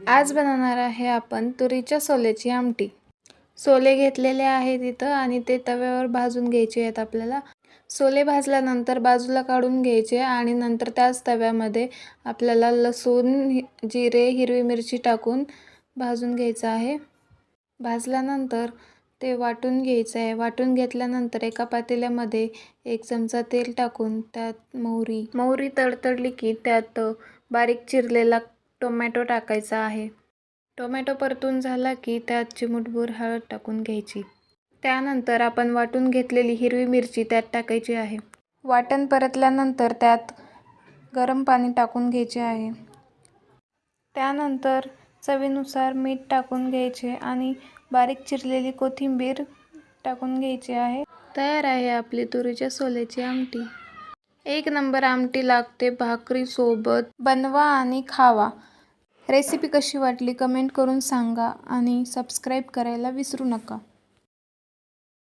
आज बनवणार आहे आपण तुरीच्या सोल्याची आमटी। सोले घेतलेले आहेत इथं आणि ते तव्यावर भाजून घ्यायचे आहेत आपल्याला। सोले भाजल्यानंतर बाजूला काढून घ्यायचे आणि नंतर त्याच तव्यामध्ये आपल्याला लसूण, जिरे, हिरवी मिरची टाकून भाजून घ्यायचं आहे। भाजल्यानंतर ते वाटून घ्यायचं आहे। वाटून घेतल्यानंतर एका पातेल्यामध्ये 1 चमचा तेल टाकून त्यात मोहरी तडतडली की त्यात बारीक चिरलेला टोमॅटो टाकायचा आहे। टोमॅटो परतून झाला की त्यात चिमूटभर हळद टाकून घ्यायची। त्यानंतर आपण वाटून घेतलेली हिरवी मिरची त्यात टाकायची आहे। वाटण परतल्यानंतर त्यात गरम पाणी टाकून घ्यायचे आहे। त्यानंतर चवीनुसार मीठ टाकून घ्यायचे आणि बारीक चिरलेली कोथिंबीर टाकून घ्यायची आहे। तयार आहे आपली तुरीच्या सोल्याची आमटी। एक नंबर आमटी लागते भाकरी सोबत। बनवा आणि खावा। रेसिपी कशी वाटली कमेंट करून सांगा आणि सबस्क्राईब करायला विसरू नका।